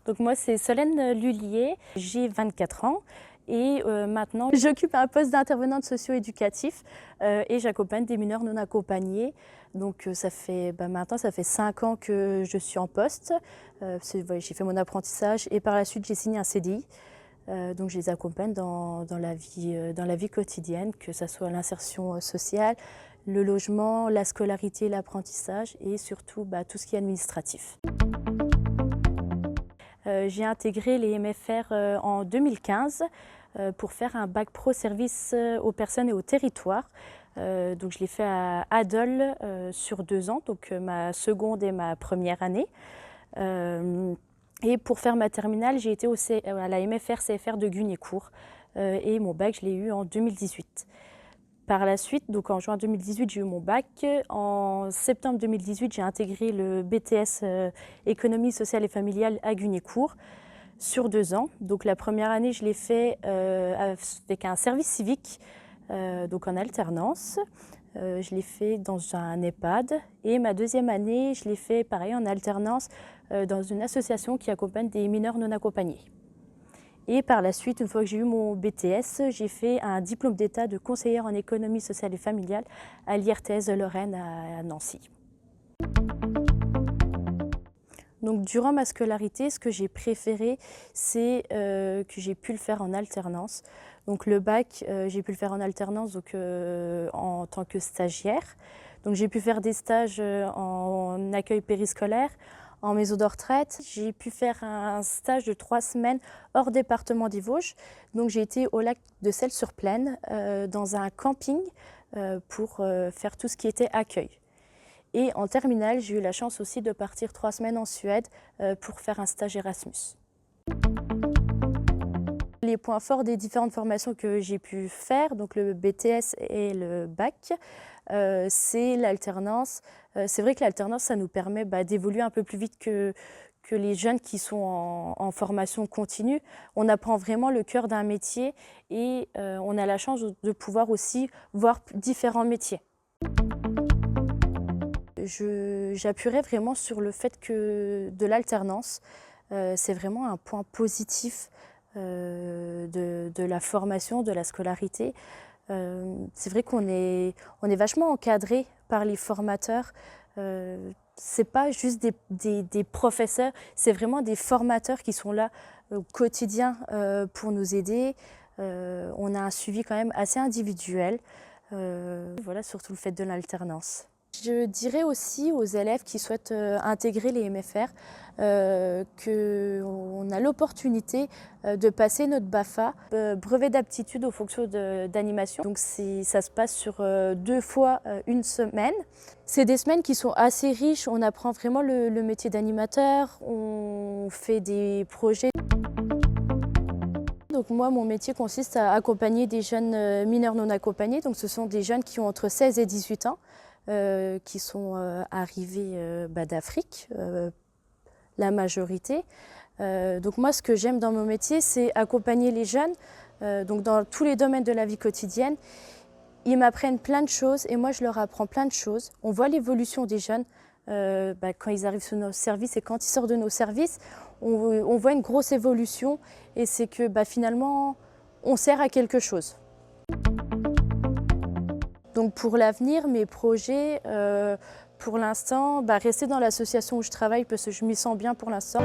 Donc moi c'est Solène Lullier, j'ai 24 ans et maintenant j'occupe un poste d'intervenante socio-éducatif et j'accompagne des mineurs non accompagnés. Donc maintenant ça fait 5 ans que je suis en poste, j'ai fait mon apprentissage et par la suite j'ai signé un CDI. Donc je les accompagne dans la vie quotidienne, que ce soit l'insertion sociale, le logement, la scolarité, l'apprentissage et surtout tout ce qui est administratif. J'ai intégré les MFR en 2015 pour faire un bac pro service aux personnes et au territoire. Donc je l'ai fait à Adol sur 2 ans, donc ma seconde et ma première année. Et pour faire ma terminale, j'ai été à la MFR CFR de Guignécourt et mon bac, je l'ai eu en 2018. Par la suite, donc en juin 2018, j'ai eu mon bac. En septembre 2018, j'ai intégré le BTS économie sociale et familiale à Guignécourt sur 2 ans. Donc la première année, je l'ai fait avec un service civique, donc en alternance. Je l'ai fait dans un EHPAD et ma deuxième année, je l'ai fait pareil en alternance dans une association qui accompagne des mineurs non accompagnés. Et par la suite, une fois que j'ai eu mon BTS, j'ai fait un diplôme d'état de conseillère en économie sociale et familiale à l'IRTS de Lorraine à Nancy. Donc, durant ma scolarité, ce que j'ai préféré, c'est que j'ai pu le faire en alternance. Donc le bac, j'ai pu le faire en alternance en tant que stagiaire. Donc j'ai pu faire des stages en accueil périscolaire, en maison de retraite. J'ai pu faire un stage de 3 semaines hors département des Vosges. Donc j'ai été au lac de Celles-sur-Plaine dans un camping pour faire tout ce qui était accueil. Et en terminale, j'ai eu la chance aussi de partir 3 semaines en Suède pour faire un stage Erasmus. Les points forts des différentes formations que j'ai pu faire, donc le BTS et le bac, c'est l'alternance. C'est vrai que l'alternance, ça nous permet d'évoluer un peu plus vite que les jeunes qui sont en formation continue. On apprend vraiment le cœur d'un métier et on a la chance de pouvoir aussi voir différents métiers. J'appuierais vraiment sur le fait que de l'alternance, c'est vraiment un point positif de la formation, de la scolarité. C'est vrai qu'on est vachement encadré par les formateurs. C'est pas juste des professeurs, c'est vraiment des formateurs qui sont là au quotidien pour nous aider. On a un suivi quand même assez individuel. Voilà, surtout le fait de l'alternance. Je dirais aussi aux élèves qui souhaitent intégrer les MFR qu'on a l'opportunité de passer notre BAFA, brevet d'aptitude aux fonctions d'animation. Donc ça se passe sur 2 fois une semaine. C'est des semaines qui sont assez riches, on apprend vraiment le métier d'animateur, on fait des projets. Donc moi, mon métier consiste à accompagner des jeunes mineurs non accompagnés. Donc ce sont des jeunes qui ont entre 16 et 18 ans. Qui sont arrivés d'Afrique, la majorité. Donc moi, ce que j'aime dans mon métier, c'est accompagner les jeunes donc dans tous les domaines de la vie quotidienne. Ils m'apprennent plein de choses et moi, je leur apprends plein de choses. On voit l'évolution des jeunes quand ils arrivent sur nos services et quand ils sortent de nos services. On voit une grosse évolution et c'est que finalement, on sert à quelque chose. Donc pour l'avenir, mes projets, pour l'instant, rester dans l'association où je travaille parce que je m'y sens bien pour l'instant.